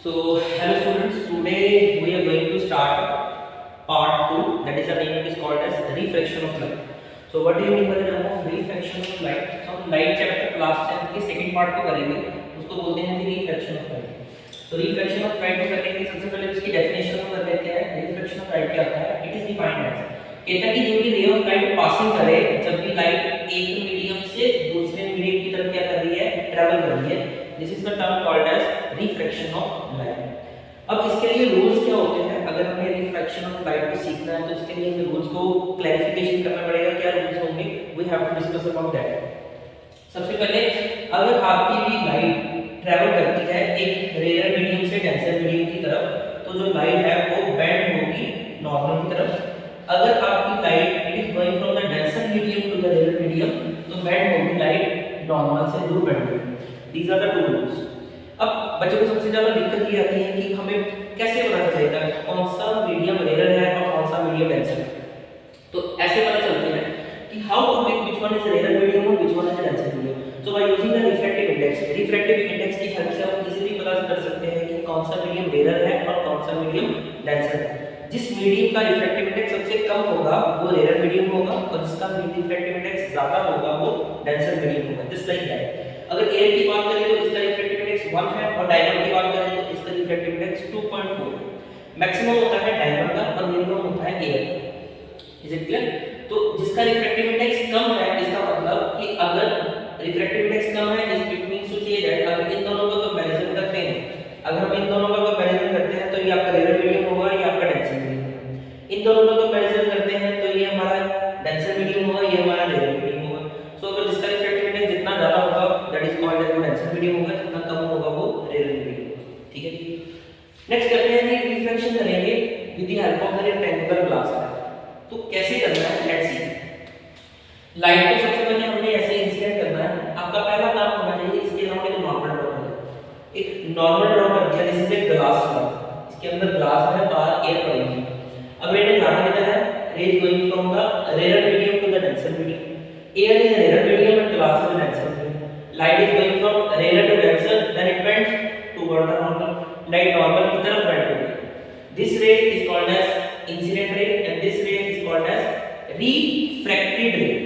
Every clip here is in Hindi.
So, hello students, today we are going to start part 2, that is the name is called as refraction of light. So, what do you mean by the term of refraction of light? So, हम light chapter class 10 के second part को करेंगे, उसको बोलते हैं refraction of light. So, refraction of light को करने के लिए सबसे पहले उसकी definition को कर लेते हैं. Refraction of light क्या होता है? It is defined as कहता है कि जो भी ray of light passing करे, जब भी light एक मीडियम से दूसरे मीडियम की तरफ क्या कर रही है, travel कर रही है. This is the term called as refraction of light. अब इसके लिए रूल्स क्या होते हैं? अगर हमें रिफ्रैक्शन ऑफ लाइट को सीखना है तो इसके लिए हमें रूल्स को क्लैरिफिकेशन करना पड़ेगा. क्या रूल्स होंगे? We have to discuss about that. सबसे पहले अगर आपकी भी लाइट ट्रैवल करती है एक रेयर मीडियम से डेंसर मीडियम की तरफ, तो जो लाइट है वो बेंड होगी नॉर्मल की तरफ. अगर आपकी light it is going from the denser medium to the rarer medium, तो बेंड होगी लाइट नॉर्मल से दूर बेंड होगी. These are the two rules. अब बच्चों को सबसे ज्यादा दिक्कत ये आती है कि हमें कैसे पता चलेगा कौन सा मीडियम रेयर है और कौन सा मीडियम डेंसर है. तो ऐसे पता चलते हैं कि how to pick which one is rare medium और which one is denser medium. So by using the refractive index, refractive index की हेल्प से हम इजीली पता कर सकते हैं कि कौन सा मीडियम रेयर है और कौन सा मीडियम डेंसर है. जिस मीडियम का रिफ्रैक्टिव इंडेक्स सबसे कम होगा वो रेयर मीडियम होगा और जिसका रिफ्रैक्टिव इंडेक्स ज्यादा होगा वो डेंसर मीडियम होगा. Just like that. अगर एयर की बात करें तो इसका रिफ्रैक्टिव इंडेक्स 1 है और डायमंड की बात करें तो इसका रिफ्रैक्टिव इंडेक्स 2.4 है. मैक्सिमम होता है डायमंड का और मिनिमम होता है एयर का. Is it clear? तो जिसका रिफ्रैक्टिव इंडेक्स कम है इसका मतलब कि अगर रिफ्रैक्टिव इंडेक्स कम है it means to say that अगर इन दोनों का कंपैरिजन करते हैं, अगर हम इन दोनों का कंपैरिजन करते हैं तो ये आपका रेयर मीडियम होगा, ये आपका डेंसर मीडियम होगा. इन दोनों का कंपैरिजन करते हैं तो ये हमारा डेंसर मीडियम होगा, ये हमारा रेयर मीडियम होगा. सो अगर जिसका रिफ्रैक्टिव इंडेक्स जितना ज्यादा होगा that is called as denser medium होगा, जितना कम होगा वो रेयर मीडियम होगा. ठीक है. नेक्स्ट करते हैं कि रिफ्रैक्शन करेंगे with the help of the rectangular glass. तो कैसे करना है लेट्स सी. लाइट को सबसे पहले हमने ऐसे इंसिडेंट करना है. आपका पहला काम होना चाहिए इसके अलावा एक नॉर्मल ड्रॉ करना. एक नॉर्मल ड्रॉ कर दिया. This is a glass draw. इसके अंदर ग्लास है, बाहर एयर पड़ी है. अब मैंने जाना किधर है? Ray is going from the rarer medium to the denser medium. Air is a rarer medium and glass is a denser medium. Light is going from rarer to denser, then it bends toward the normal. Light normal की तरफ bend होगी. This ray is called as incident ray and this ray is called as refracted ray.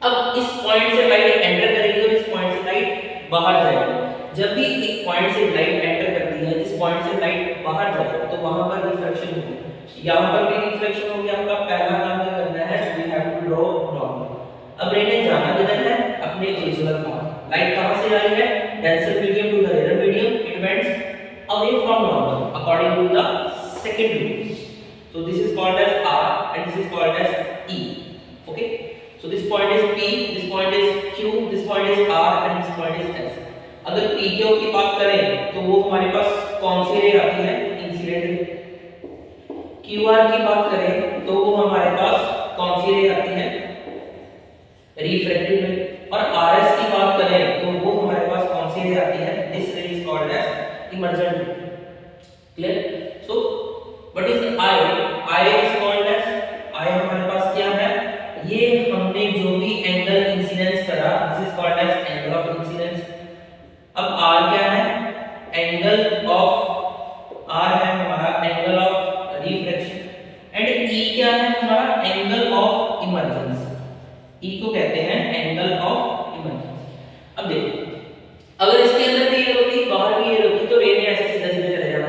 अब इस पॉइंट से लाइट एंटर करेगी और इस पॉइंट से लाइट बाहर जाएगी. जब भी एक पॉइंट से लाइट एंटर करती है, जिस पॉइंट से लाइट बाहर जाए तो वहां पर रिफ्रैक्शन होगी. यहाँ पर भी रिफ्रैक्शन होगी. आपका पहला काम क्या करना है? We have to draw normal. अब रे ने जाना किधर है? अपने ओरिजिनल पाथ. लाइट कहां से आ रही है? Denser medium to the rarer medium. It bends away from normal according to the second rule. So this is called as R and this is called as E. Okay, so this point is P, this point is Q, this point is R and this point is S. अगर P Q की बात करें तो वो हमारे पास कौन सी रे आती है? Incident ray. QR की बात करें तो वो हमारे पास कौन सी रे आती है? रिफ्रैक्टिव रे. और RS की बात करें तो वो हमारे पास कौन सी रे आती है? This ray is called as emergent ray. Clear? So what is I? I is called as I हमारे पास क्या है? ये हमने जो भी एंगल इंसिडेंस करा this is called as angle of incidence. अब R क्या है? एंगल ऑफ R है हमारा angle of refraction. And E क्या है हमारा? Angle of emergence. E को कहते हैं एंगल ऑफ इमर्जेंस. अब देखो अगर इसके अंदर भी एयर होती, बाहर भी एयर होती तो रे ने ऐसे सीधा सीधा चले जाना.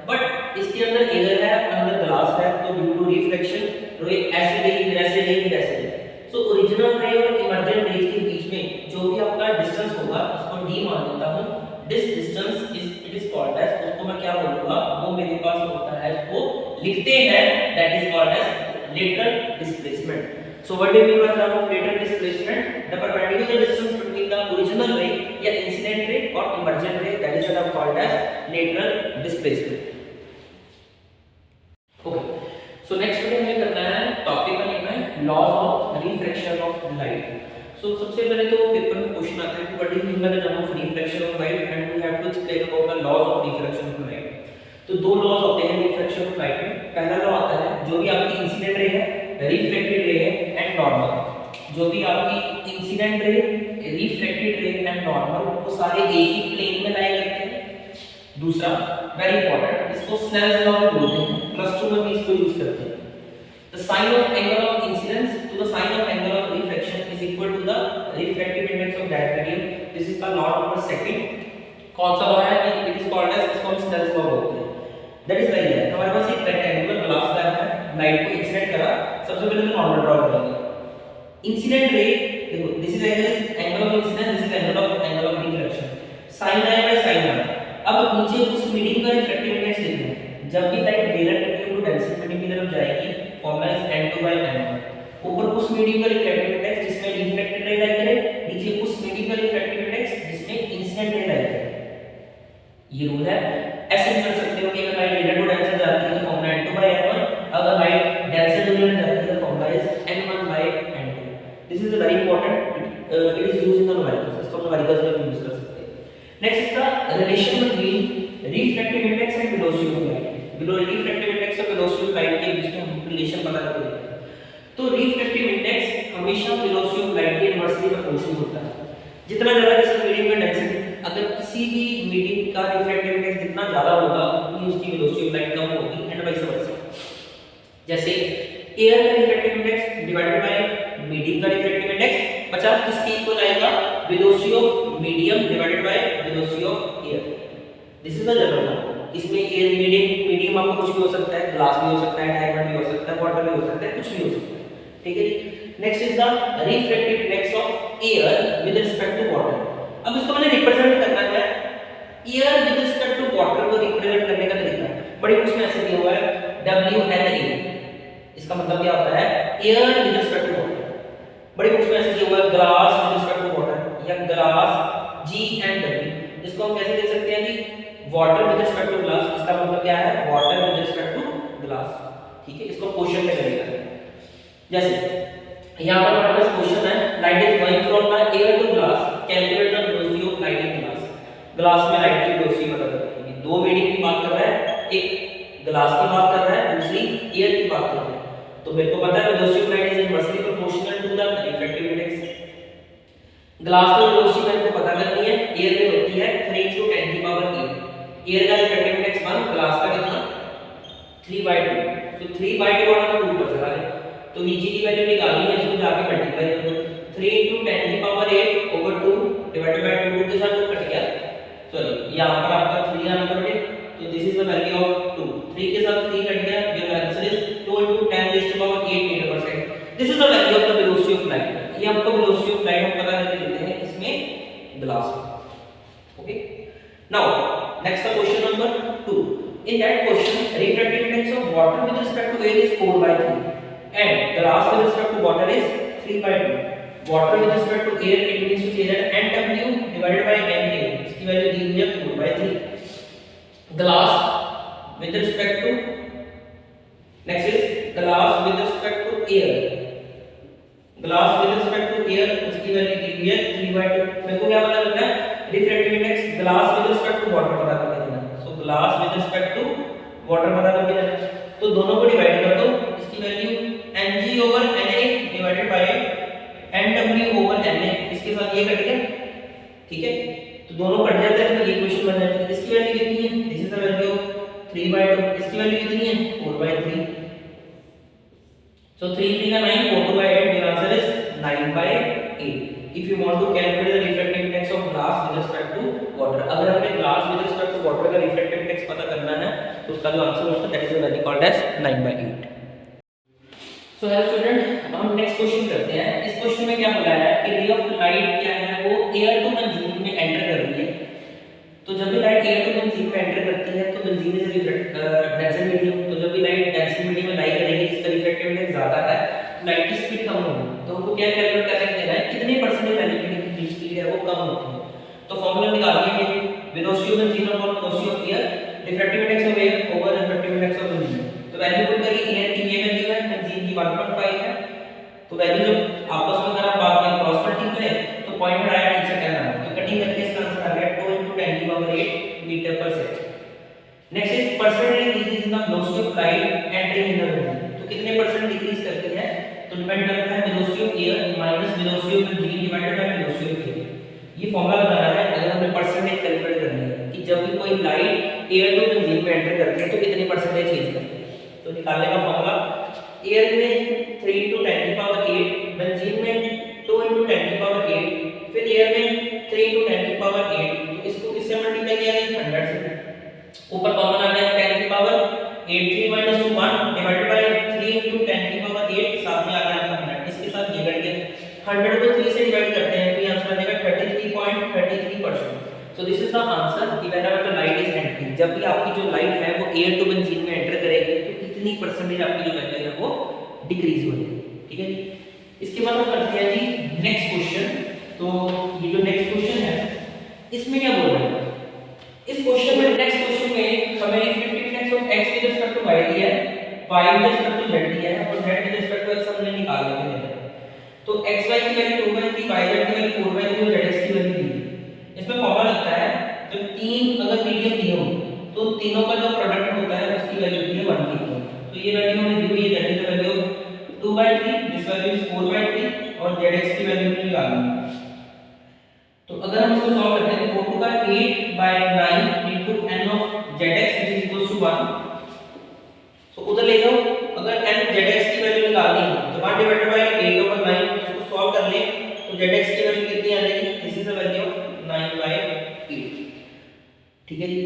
बट इसके अंदर एयर है, अंदर ग्लास है, तो ड्यू टू रिफ्रैक्शन रे ऐसे गई, फिर ऐसे गई, फिर ऐसे गई. सो ओरिजिनल रे और इमर्जेंट रेज के बीच में जो भी आपका डिस्टेंस होगा उसको d मान लेता हूं. This distance is it is called as, उसको मैं क्या बोलूंगा? वो मेरे पास होता है, उसको लिखते हैं that is called as lateral displacement. So what do you mean by the term of lateral displacement? The perpendicular distance between the original ray या incident ray or emergent ray, that is the term called as lateral displacement. Okay. So next हमें करना है टॉपिक का लिखना है laws of refraction of light. So सबसे पहले तो पेपर में क्वेश्चन आता है कि what do you mean by the term of refraction of light and we have to explain about the laws of refraction of light. तो दो लॉज होते हैं रिफ्रैक्शन ऑफ लाइट में. पहला लॉ आता है जो भी आपकी इंसिडेंट रे है, रिफ्लेक्टेड रे है एंड नॉर्मल. जो भी आपकी incident ray, reflected ray and normal वो सारे एक ही प्लेन में लाए करते हैं. दूसरा वेरी इंपॉर्टेंट, इसको स्नेल्स लॉ बोलते हैं, प्लस 2 में भी इसको यूज करते हैं। The sign of angle of incidence to the sign of angle of refraction is equal to the refractive index of that medium. This is the law number second. कौन सा लॉ है? It is called as, इसको हम स्नेल्स लॉ बोलते हैं। That is very clear। हमारे पास एक रेक्टेंगुलर ग्लास स्लैब है, लाइट को इंसिडेंट करा, सबसे पहले तो नॉर्मल ड्रॉ करेंगे। इंसिडेंट रे, देखो this is angle of incidence, this is angle of reflection, sin i by sin r। अब नीचे उस मीडियम का रिफ्रैक्टिव इंडेक्स लिखना है। जब भी light direct medium to density medium की तरफ जाएगी, formula is n2 by n1। ऊपर उस मीडियम का रिफ्रैक्टिव इंडेक्स जिसमें रिफ्लेक्टेड रे लाई करे, नीचे उस मीडियम का रिफ्रैक्टिव इंडेक्स जिसमें इंसिडेंट रे लाई करे। ये रूल है। ऐसे भी कर सकते हो कि अगर लाइट डायरेक्ट टू डेंसिटी जाती है तो फॉर्मूला n2 by n1, अगर लाइट डेंसिटी टू मीडियम जाती है तो formula is n1 by n2। This is very important, it is used in the numericals, इसको न्यूमेरिकल्स में यूज कर सकते हैं। Next is the relation between refractive index and velocity of light. Below refractive index और वेलोसिटी ऑफ लाइट के बीच में हम रिलेशन पता करते हैं। तो रिफ्रैक्टिव इंडेक्स हमेशा वेलोसिटी ऑफ लाइट के इनवर्सली प्रोपोर्शनल होता है। जितना ज्यादा किसी मीडियम का डेंसिटी, अगर किसी भी मीडियम का रिफ्रैक्टिव इंडेक्स जितना ज्यादा होगा उतनी उसकी वेलोसिटी ऑफ लाइट कम होगी एंड वाइस वर्सा। जैसे एयर का refractive index divided by medium का रिफ्रैक्टिव इंडेक्स 50 किसके इक्वल आएगा? Velocity of medium divided by velocity of air. This is the general formula. इसमें एयर मीडियम आपको कुछ भी हो सकता है, ग्लास भी हो सकता है, डायमंड भी हो सकता है, वाटर भी हो सकता है, कुछ भी हो सकता है। ठीक है जी। Next is the refractive index of air with respect to water. अब इसको मैंने रिप्रेजेंट करना है, air with respect to water को रिप्रेजेंट करने का तरीका बड़ी कुछ में ऐसे दिया हुआ है WNA। इसका मतलब क्या होता है? Air with respect to water. बड़ी कुछ में ऐसे दिया हुआ है glass with respect to water या ग्लास GW। इसको हम कैसे देख सकते हैं जी? Water with respect to glass. इसका मतलब क्या है? Water with respect to glass. ठीक है, इसको क्वेश्चन में करेगा। जैसे यहां पर हमारे पास क्वेश्चन है, light is going from the air to glass, calculate the velocity of light in glass. Glass में लाइट की वेलोसिटी पता करनी है। दो मीडियम की बात कर रहा है, एक ग्लास की बात कर रहा है, दूसरी एयर की बात कर रहा है। तो मेरे को पता है velocity of light is inversely proportional to the refractive index. Glass की वेलोसिटी मेरे को पता करनी है, एयर में होती है 3 × 10⁸। एयर का रिफ्रैक्टिव इंडेक्स 1, ग्लास का कितना? 3/2। तो 3/2 वाला तो ऊपर चला गया, तो नीचे की वैल्यू निकालनी है, इसको जाके मल्टीप्लाई कर दो। 3 × 10⁸ 2 डिवाइडेड बाय 2 के साथ 2 कट गया, सॉरी यहां पर आपका 3 आना पड़े, तो this is the value of 2। 3 के साथ 3 कट गया, योर आंसर इज 2 × 10⁸8 मीटर पर second. This is the value of the velocity of light. ये हमको वेलोसिटी ऑफ लाइट हम पता करके देते हैं इसमें ग्लास में। Okay, now next question number 2. In that question, refractive index of water with respect to air is 4/3 and glass with respect to water is 3/2. Water with respect to air, it means to say that NW divided by NA, इसकी वैल्यू दी हुई है 4/3. Glass with respect to, next is glass with respect to air. Glass with respect to air, उसकी वैल्यू दी हुई है 3/2. मेरे को क्या पता करना है? Refractive index glass with respect to water पता करके देना है। So glass with respect to water पता करके देना है, तो दोनों को डिवाइड कर दो। इसकी value Ng/Na divided by Nw/Na, इसके साथ ये कट गया। ठीक है, तो दोनों कट जाते हैं तो ये क्वेश्चन बन जाता है। इसकी वैल्यू कितनी है? This is the value of 3/2। इसकी वैल्यू कितनी है? 4/3। सो 3 × 3 = 9, 4/2/8, your answer is 9/8. If you want to calculate the refractive index of glass with respect to water, अगर हमें glass with respect to water का refractive index पता करना है तो उसका जो आंसर होगा that is the value called as 9/8. So hello student, अब हम next question करते हैं। इस क्वेश्चन में क्या बोला है कि ray of light क्या है, वो air to benzene में एंटर कर रही है। तो जब भी लाइट एयर टू बेंजीन में एंटर करती है तो बेंजीन इज डेंसर मीडियम, तो जब भी लाइट डेंसर मीडियम में लाई करेगी जिसका रिफ्रैक्टिव इंडेक्स ज्यादा है, लाइट की स्पीड कम होगी। तो हमको क्या कैलकुलेट करके देना है, कितने परसेंट लाइट की स्पीड है वो कम होती है। तो फार्मूला निकालिए, velocity of benzene upon velocity of air, refractive index of air over refractive index of benzene. तो वैल्यू पुट करिए, एयर की ये वैल्यू है, बेंजीन की 1.5 है। तो वैल्यू जब आपस में अगर आप बाद में क्रॉस मल्टीप्लाई करें तो पॉइंट आया नीचे 10 आया, तो कटिंग करके इसका आंसर आ गया 2 × 10⁸ मीटर पर second. Next is percentage decrease in the velocity of light entering in the benzene. तो कितने परसेंट डिक्रीज करती है, तो डिपेंड करता है velocity of air minus velocity of benzene divided by velocity of air. ये फार्मूला बताना है अगर हमें परसेंटेज कैलकुलेट करनी है कि जब भी कोई लाइट एयर टू बेंजीन में एंटर करती है तो कितनी परसेंटेज चेंज करती है। तो निकालने का फॉर्मूला, एयर में 3 × 10⁸, बेंजीन में 2 × 10⁸, फिर एयर में 3 × 10⁸। तो इसको किससे मल्टीप्लाई किया जाएगा, 100 से। ऊपर कॉमन आ गया 10⁸ 8 3 - 2 1 डिवाइडेड बाय 3 × 10⁸, साथ में आ गया आपका 100। इसके साथ ये कट गया, 100 को 3 से डिवाइड करते हैं तो ये आंसर आ जाएगा 33.33%। So this is the answer कि whenever the light is entering, जब भी आपकी जो लाइट है वो एयर टू बेंजीन में एंटर करेगी तो कितनी परसेंटेज आपकी जो वैल्यू है वो डिक्रीज हो जाएगी। ठीक है जी। इसके बाद हम करते हैं जी नेक्स्ट क्वेश्चन। तो ये जो नेक्स्ट क्वेश्चन है इसमें क्या बोल रहा है, इस क्वेश्चन में नेक्स्ट क्वेश्चन में हमें reflective of x with respect to y दिया है, y with respect to z दिया है और z with respect to x हमने निकाल दिया है। तो xy की वैल्यू 2/3, yz की वैल्यू 4/3 और zx की वैल्यू दी है। इसमें फॉर्मूला लिखता है जब तीन अगर मीडियम दिए हो तो तीनों का जो प्रोडक्ट होता है उसकी वैल्यू होती है 1 की। तो ये वैल्यू हमें दी हुई है, that is the value of 2/3, this value is 4/3 और zx की वैल्यू निकालनी है। तो अगर हम इसको सॉल्व करते हैं 4 का 8/9 into n of zx which is equals to 1। सो उधर ले जाओ, अगर n zx की वैल्यू निकालनी है तो 1 डिवाइडेड बाय 8/9, इसको सॉल्व कर ले तो zx की वैल्यू कितनी आ जाएगी, this is the value of 9/8। ठीक है जी।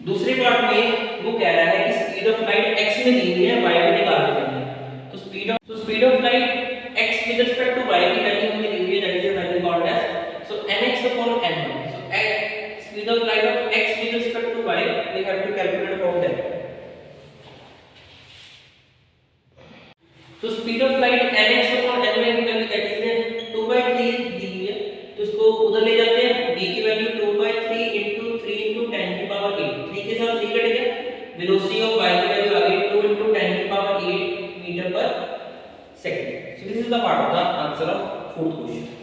दूसरे पार्ट में वो कह रहा है कि स्पीड ऑफ लाइट x में दी हुई है, y में निकालनी है। तो speed of light x with respect to y की वैल्यू हमें दी हुई है, that is the value called as so nx/n1। so speed of light of x with respect to y we have to calculate about that। so speed of light nx/n1 की वैल्यू दैट इज 2/3 दी हुई है, तो इसको उधर ले जाते हैं, b की वैल्यू 2/3 into 3 into 10⁸। 3 के साथ 3 कट गया, वेलोसिटी ऑफ y की वैल्यू आ गई 2 into 10⁸ मीटर पर second. so this is the part of the answer of fourth question।